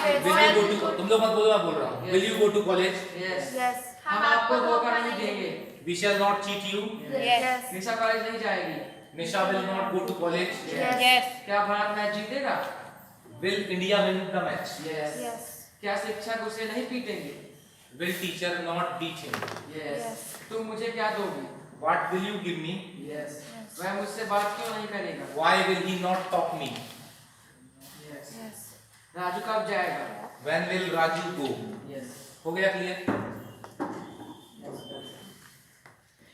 will you go to, तुम लोग मत बोलो, मैं बोल रहा हूँ, will you go to college? Yes, हम आपको धोखा नहीं देंगे। We shall not cheat you. Yes, Nisha college नहीं जाएगी। Nisha will not go to college. Yes, क्या भारत मैच जीतेगा? Will India win the match? Yes, क्या शिक्षक उसे नहीं पीटेंगे? Will teacher not beat him? Yes, तुम मुझे क्या दोगी? What will you give me? Yes, वह मुझसे बात क्यों नहीं करेगा? Why will he not talk me? Yes, Raju कब जाएगा? When will Raju go? Yes, हो गया क्लियर?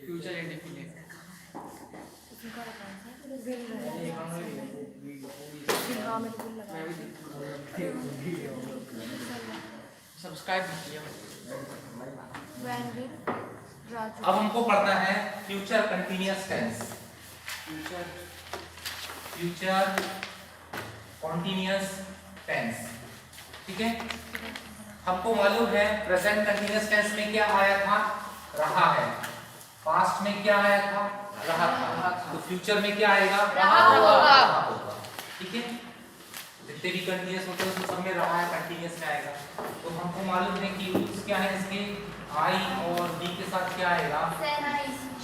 Future independent. सब्सक्राइब कीजिए। अब हमको पढ़ना है future continuous tense. Future continuous tense, ठीक है। हमको मालूम है प्रेजेंट कंटिन्यूअस टेंस में क्या आया था, रहा है। पास्ट में क्या आया था, रहा था। तो फ्यूचर में क्या आएगा, रहा होगा। ठीक है। जितने भी कंटिन्यूअस होते हैं उसमें सब में रहा है कंटिन्यूअस में आएगा। तो हमको मालूम है कि रूल्स क्या है इसके, आई और बी के साथ क्या आएगा,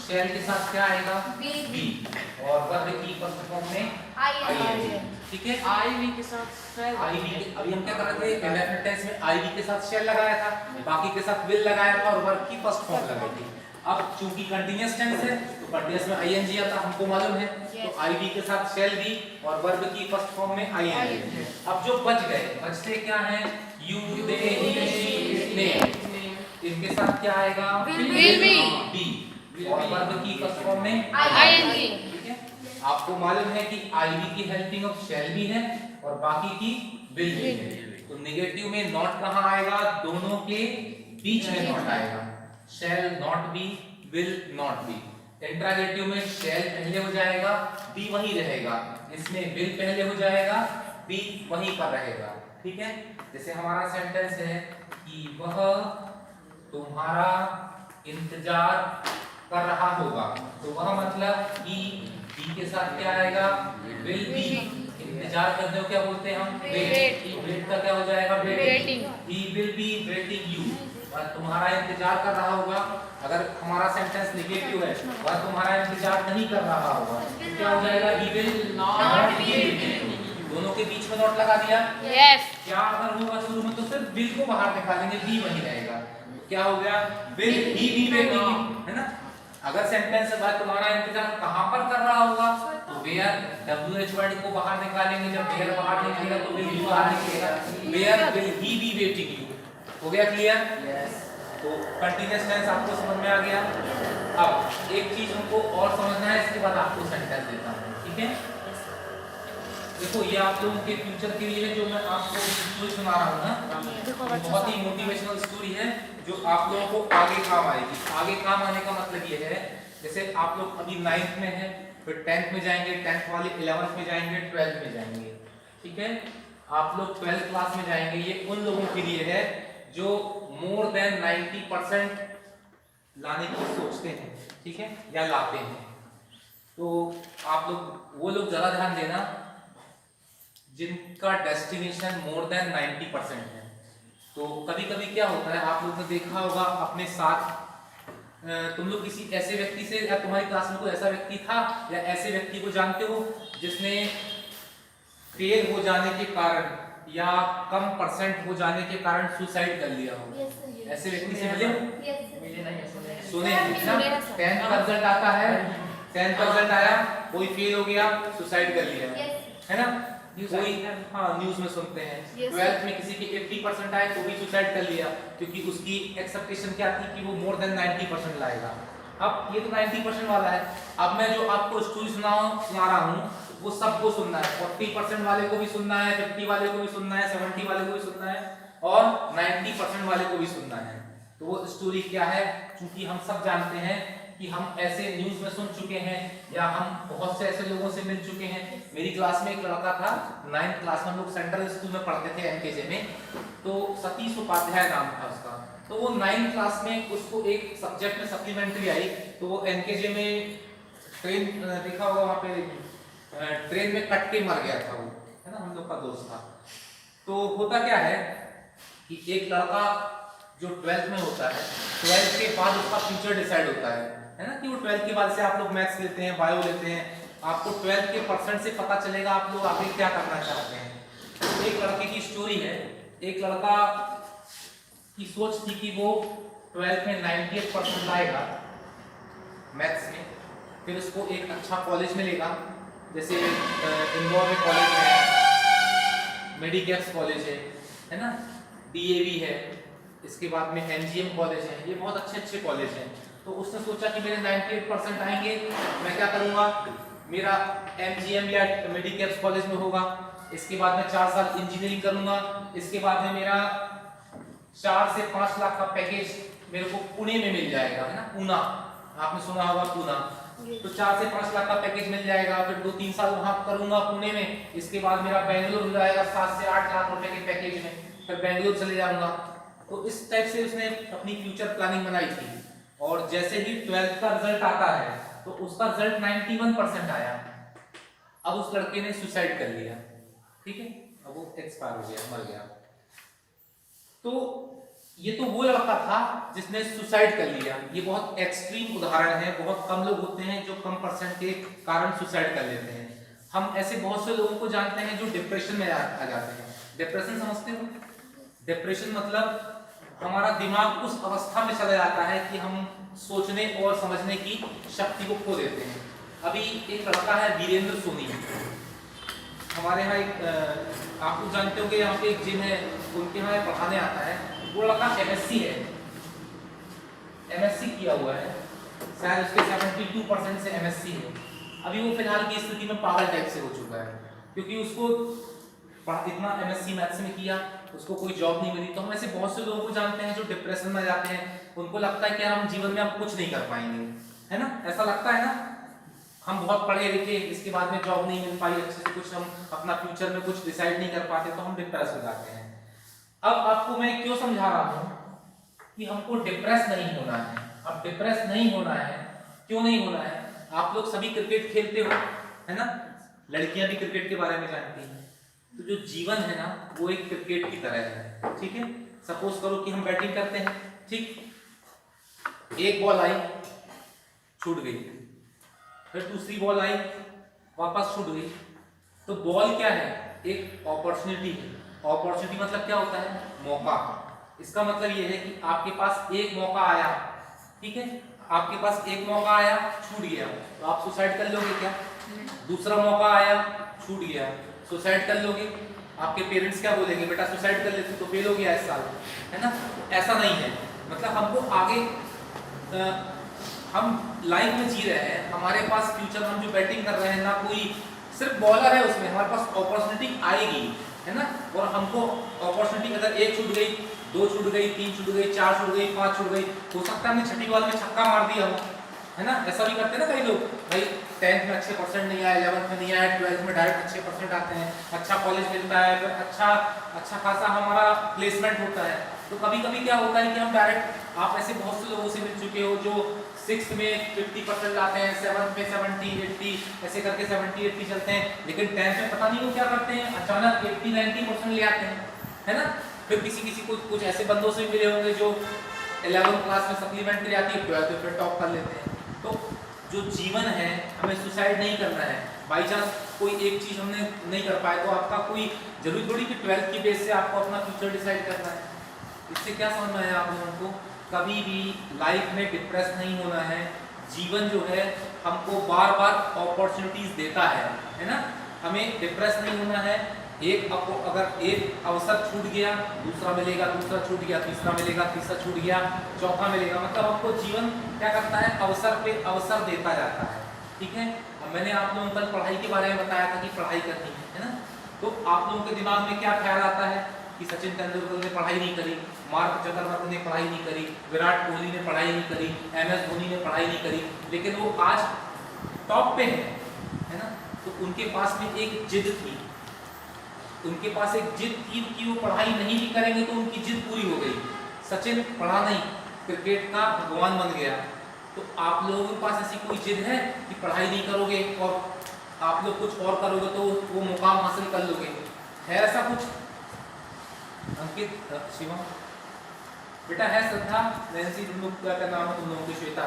शेल के साथ क्या आएगा, बी, और वर्ब की फर्स्ट फॉर्म में आई। ठीक है, आई वी के साथ शेल। आई वी, अभी हम क्या कर रहे थे, इंडेफिनिट टेंस में आई वी के साथ शेल लगाया था, बाकी के साथ विल लगाया था और वर्ब की फर्स्ट फॉर्म लगाई थी। अब चूंकि कंटिन्यूअस टेंस है तो कंटिन्यूअस में आईएनजी आता, हमको मालूम है। तो आईवी के साथ शेल बी और वर्ब की फर्स्ट फॉर्म में आईएनजी। अब जो बच गए, बचते क्या है, यू, दे, ही, शी, ने, इनके साथ क्या आएगा, विल बी, और वर्ब की फर्स्ट फॉर्म में आईएनजी। ठीक है। आपको मालूम है कि आईवी की हेल्पिंग ऑफ शेल भी है और बाकी की विल भी है। तो नेगेटिव में नॉट कहां आएगा, दोनों के बीच में नॉट आएगा। Shall not be, will not be. Interrogative में शैल पहले हो जाएगा, बी वहीं रहेगा। इसमें विल पहले हो जाएगा, बी वहीं पर रहेगा। ठीक है। जैसे हमारा सेंटेंस है कि वह तुम्हारा इंतजार कर रहा होगा, तो वह मतलब कि बी के साथ क्या आएगा, विल बी। इंतजार करने को क्या बोलते हैं हम, वेट। वेट का क्या हो जाएगा, waiting. He will be waiting you, वह तुम्हारा इंतजार कर रहा होगा। अगर हमारा सेंटेंस नेगेटिव है, वह तुम्हारा इंतजार नहीं कर रहा होगा, तो क्या हो जाएगा, he will not be waiting. दोनों के बीच में नॉट लगा दिया। यस, क्या अगर होगा शुरू में तो सिर्फ विल को बाहर निकालेंगे, बी वहीं रहेगा। तो क्या हो गया, विल ही बी वेटिंग, है ना। अगर सेंटेंस है तुम्हारा इंतजार कहां पर कर रहा होगा, तो वेयर, डब्ल्यूएच वर्ड को बाहर निकालेंगे। जब वेयर बाहर निकलेगा तो विल भी बाहर निकलेगा। Where will he be waiting you. हो गया क्लियर? यस। तो कंटीन्यूअस टेंस आपको समझ में आ गया। अब एक चीज हमको और समझना है, इसके बाद आपको सेंटेंस देता हूं, ठीक है। देखो ये आप लोगों के फ्यूचर के लिए जो मैं आपको स्टोरी सुना रहा हूँ ना, बहुत ही मोटिवेशनल स्टोरी है जो आप लोगों को आगे काम आएगी। आगे काम आने का मतलब ये है, जैसे आप लोग अभी 9th में हैं, फिर 10th में जाएंगे, 10th वाले 11th में जाएंगे, 12th में जाएंगे, ठीक है। आप लोग 12th क्लास में जाएंगे, ये उन लोगों के लिए है जो मोर देन 90% लाने की सोचते हैं, ठीक है, या लाते हैं। तो आप लोग, वो लोग ज्यादा ध्यान देना जिनका डेस्टिनेशन मोर देन 90% है। तो कभी कभी क्या होता है, आप लोगों ने देखा होगा अपने साथ, तुम लोग किसी ऐसे व्यक्ति से, या तुम्हारी क्लास में कोई ऐसा व्यक्ति था या ऐसे व्यक्ति को जानते हो जिसने फेल हो जाने के कारण या कम परसेंट हो जाने के कारण सुसाइड कर लिया हो। ऐसे व्यक्ति से मिले हो? मिले नहीं, सुने ना, 10th का रिजल्ट आता है, 10th का रिजल्ट आया, कोई फेल हो गया, सुसाइड कर लिया, है ना। कोई, हाँ, न्यूज में सुनते हैं। 12th में किसी के 80% आए तो भी सुसाइड कर लिया, क्योंकि उसकी एक्सपेक्टेशन क्या थी कि वो मोर देन 90% लाएगा। अब ये तो 90% वाला है। अब मैं जो आपको स्टोरी सुना रहा हूँ वो सबको सुनना है। 40% वाले को भी सुनना है, 50 वाले को भी सुनना है, 70 वाले को भी सुनना है और 90% वाले को भी सुनना है। तो वो स्टोरी क्या है, क्योंकि हम सब जानते हैं कि हम ऐसे न्यूज में सुन चुके हैं या हम बहुत से ऐसे लोगों से मिल चुके हैं। मेरी क्लास में एक लड़का था, 9th क्लास में, हम लोग सेंट्रल स्कूल में पढ़ते थे एनकेजे में, तो सतीश उपाध्याय नाम था उसका। तो वो 9th क्लास में उसको एक सब्जेक्ट में सप्लीमेंट्री आई, तो वो एनकेजे में ट्रेन, देखा होगा वहाँ पे ट्रेन में कट के मर गया था वो, है ना, हम लोग का दोस्त था। तो होता क्या है कि एक लड़का जो 12th में होता है, 12th के बाद उसका फ्यूचर डिसाइड होता है ना, कि वो 12th के बाद से आप लोग मैथ्स लेते हैं, बायो लेते हैं, आपको 12th के परसेंट से पता चलेगा आप लोग आगे क्या करना चाहते हैं। तो एक लड़के की स्टोरी है, एक लड़का की सोच थी कि वो 12th में 98% लाएगा मैथ्स में, फिर उसको एक अच्छा कॉलेज मिलेगा, जैसे इंदौर में कॉलेज है, मेडिकैप्स कॉलेज है ना, डीएवी है, इसके बाद में एनजीएम कॉलेज है, ये बहुत अच्छे अच्छे कॉलेज हैं। तो उसने सोचा कि मेरे 98% आएंगे, मैं क्या करूंगा, मेरा एमजीएम या मेडिकैप्स कॉलेज में होगा, इसके बाद में 4 साल इंजीनियरिंग करूंगा, इसके बाद में मेरा 4 से 5 लाख का पैकेज मेरे को पुणे में मिल जाएगा, है ना, पूना, आपने सुना होगा पूना, तो 4 से 5 लाख का पैकेज मिल जाएगा, फिर 2-3 साल वहां करूंगा पुणे में, इसके बाद मेरा बेंगलोर हो जाएगा 7 से 8 लाख रुपए के पैकेज में, फिर बेंगलोर चले जाऊंगा। तो इस टाइप से उसने अपनी फ्यूचर प्लानिंग बनाई थी। और जैसे ही 12th का रिजल्ट आता है तो उसका रिजल्ट 91% आया। अब उस लड़के ने सुसाइड कर लिया, ठीक है, अब वो एक्सपायर हो गया, मर गया। तो ये तो वो लड़का था जिसने सुसाइड कर लिया। ये बहुत एक्सट्रीम उदाहरण है, बहुत कम लोग होते हैं जो कम परसेंट के कारण सुसाइड कर लेते हैं। हम ऐसे बहुत से लोगों को जानते हैं जो डिप्रेशन में आ जाते हैं। डिप्रेशन समझते हो? डिप्रेशन मतलब हमारा दिमाग उस अवस्था में चला जाता है कि हम सोचने और समझने की शक्ति को खो देते हैं। अभी एक लड़का है वीरेंद्र सोनी, हमारे यहाँ एक आप लोग जानते होंगे, यहाँ पे एक जिम है, उनके यहाँ पढ़ाने आता है। वो लड़का एमएससी है, एमएससी किया हुआ है, शायद उसके 72% से एमएससी है। अभी वो फिलहाल की स्थिति में पागल टाइप से हो चुका है, क्योंकि उसको इतना एमएससी मैथ्स में किया, उसको कोई जॉब नहीं मिली। तो हम ऐसे बहुत से लोगों को जानते हैं जो डिप्रेशन में जाते हैं, उनको लगता है कि हम जीवन में अब कुछ नहीं कर पाएंगे, है ना, ऐसा लगता है ना, हम बहुत पढ़े लिखे, इसके बाद में जॉब नहीं मिल पाई, अच्छे से कुछ हम अपना फ्यूचर में कुछ डिसाइड नहीं कर पाते, तो हम डिप्रेस हो जाते हैं। अब आपको मैं क्यों समझा रहा हूं कि हमको डिप्रेस नहीं होना है। अब डिप्रेस नहीं होना है, क्यों नहीं होना है? आप लोग सभी क्रिकेट खेलते हो, है ना, लड़कियां भी क्रिकेट के बारे में जानती हैं। तो जो जीवन है ना, वो एक क्रिकेट की तरह है, ठीक है। सपोज करो कि हम बैटिंग करते हैं, ठीक, एक बॉल आई, छूट गई, फिर दूसरी बॉल आई, वापस छूट गई। तो बॉल क्या है? एक अपॉर्चुनिटी है। अपॉर्चुनिटी मतलब क्या होता है? मौका। इसका मतलब ये है कि आपके पास एक मौका आया, ठीक है, आपके पास एक मौका आया, छूट गया, तो आप सुसाइड कर लोगे क्या? दूसरा मौका आया, छूट गया, सुसाइड कर लोगे? आपके पेरेंट्स क्या बोलेंगे, बेटा सुसाइड कर लेते तो फेल हो गया इस साल, है ना? ऐसा नहीं है। मतलब हमको आगे हम लाइफ में जी रहे हैं, हमारे पास फ्यूचर, हम जो बैटिंग कर रहे हैं ना, कोई सिर्फ बॉलर है उसमें, हमारे पास अपॉर्चुनिटी आएगी, है ना। और हमको अपॉर्चुनिटी अगर एक छूट गई, 2 छूट गई, 3 छूट गई, 4 छूट गई, 5 छूट गई, हो सकता है हमने छठी बॉल में छक्का मार दिया हो, है ना। ऐसा भी करते हैं ना कई लोग, भाई 10th में अच्छे परसेंट नहीं आए, 11th में नहीं आए, 12th में डायरेक्ट अच्छे परसेंट आते हैं, अच्छा कॉलेज मिलता है, फिर अच्छा खासा हमारा प्लेसमेंट होता है। तो कभी कभी क्या होता है कि हम डायरेक्ट, आप ऐसे बहुत से लोगों से मिल चुके हो जो 6th में 50% लाते हैं, 7th में 70, 80, ऐसे करके 70, 80 चलते हैं, लेकिन 10th में पता नहीं वो क्या करते हैं, अचानक 80, 90% ले आते हैं, है ना। फिर किसी को कुछ ऐसे बंदों से मिले होंगे जो 11th क्लास में सप्लीमेंट्री आती है, 12th में फिर टॉप कर लेते हैं। तो जो जीवन है, हमें सुसाइड नहीं करना है। बाई चांस कोई एक चीज हमने नहीं कर पाए, तो आपका कोई जरूरी थोड़ी कि 12th की बेस से आपको अपना फ्यूचर डिसाइड करना है। इससे क्या समझ में आया आप लोगों को? कभी भी लाइफ में डिप्रेस नहीं होना है। जीवन जो है हमको बार बार अपॉर्चुनिटीज देता है ना। हमें डिप्रेस नहीं होना है। अगर एक अवसर छूट गया, दूसरा मिलेगा, दूसरा छूट गया, तीसरा मिलेगा, तीसरा छूट गया, चौथा मिलेगा। मतलब हमको जीवन क्या करता है? अवसर पे अवसर देता जाता है, ठीक है। मैंने आप लोगों को कल पढ़ाई के बारे में बताया था कि पढ़ाई करनी है ना। तो आप लोगों के दिमाग में क्या ख्याल आता है कि सचिन तेंदुलकर ने पढ़ाई नहीं करी, मार्क जकरबर्ग ने पढ़ाई नहीं करी, विराट कोहली ने पढ़ाई नहीं करी, MS धोनी ने पढ़ाई नहीं करी, लेकिन वो आज टॉप पे है ना। तो उनके पास में एक जिद थी, उनके पास एक जिद थी कि वो पढ़ाई नहीं भी करेंगे तो उनकी जिद पूरी हो गई। सचिन पढ़ा नहीं, क्रिकेट का भगवान बन गया। तो आप लोगों के पास ऐसी कोई जिद है कि पढ़ाई नहीं करोगे और आप लोग कुछ और करोगे तो वो मुकाम हासिल कर लोगे? है ऐसा कुछ? अंकित, शिवम, बेटा है श्रद्धा, नैन्सी, तुम लोग क्या नाम है तुम लोगों की, श्वेता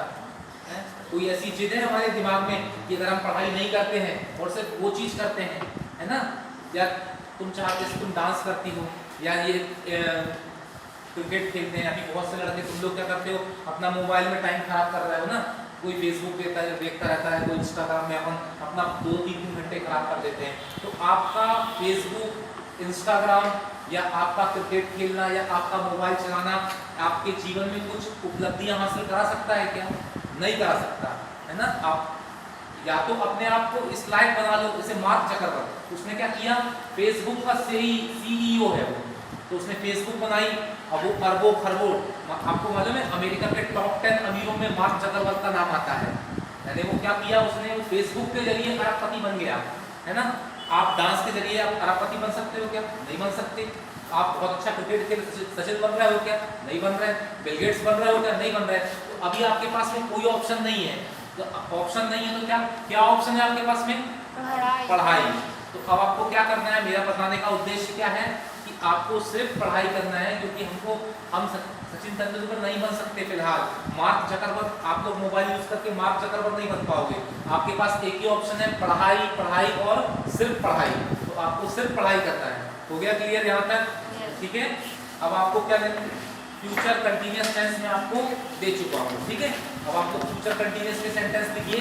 है? कोई ऐसी चीज है हमारे दिमाग में कि अगर हम पढ़ाई नहीं करते हैं और सिर्फ वो चीज करते हैं, है ना, या तुम चाहते तुम डांस करती हो या ये क्रिकेट खेलते हैं, अभी बहुत से लड़के तुम लोग क्या करते हो, अपना मोबाइल में टाइम खराब कर रहे हो ना, कोई फेसबुक देखता रहता है, कोई इंस्टाग्राम में अपन अपना 2-3 घंटे खराब कर देते हैं। तो आपका फेसबुक, इंस्टाग्राम या आपका क्रिकेट खेलना या आपका मोबाइल चलाना आपके जीवन में कुछ उपलब्धियां हासिल करा सकता है क्या? नहीं करा सकता, है ना। आप या तो अपने आप को इस लायक बना लो, जैसे मार्क जकरबर्ग, उसने क्या किया, फेसबुक का सीईओ है वो, तो उसने फेसबुक बनाई, अब वो अरबों खरबों, आपको मालूम है अमेरिका के टॉप 10 अमीरों में मार्क जकरबर्ग का नाम आता है। यानी वो क्या किया उसने, वो फेसबुक के जरिए अरबपति बन गया, है ना। आप डांस के जरिए आप अरबपति बन सकते हो क्या? नहीं बन सकते। आप बहुत अच्छा क्रिकेट खेल सचिन बन रहे हो क्या? नहीं बन रहे। बिल गेट्स बन रहे हो क्या? नहीं बन रहे। तो अभी आपके पास में कोई ऑप्शन नहीं है, तो ऑप्शन नहीं है तो क्या क्या ऑप्शन है आपके पास में? पढ़ाई। तो अब आपको क्या करना है, मेरा बताने का उद्देश्य क्या है कि आपको सिर्फ पढ़ाई करना है, क्योंकि हम सचिन तेंदुलकर नहीं बन सकते फिलहाल, मार्क जकरबर्ग, आप लोग मोबाइल यूज करके मार्क जकरबर्ग नहीं बन पाओगे। आपके पास एक ही ऑप्शन है, पढ़ाई, पढ़ाई और सिर्फ पढ़ाई। तो आपको सिर्फ पढ़ाई करना है। हो गया क्लियर यहाँ तक? ठीक है। अब आपको क्या लेना, फ्यूचर कंटिन्यूअस टेंस में आपको दे चुका हूँ, ठीक है। अब आपको फ्यूचर कंटिन्यूअस के सेंटेंस लिखिए।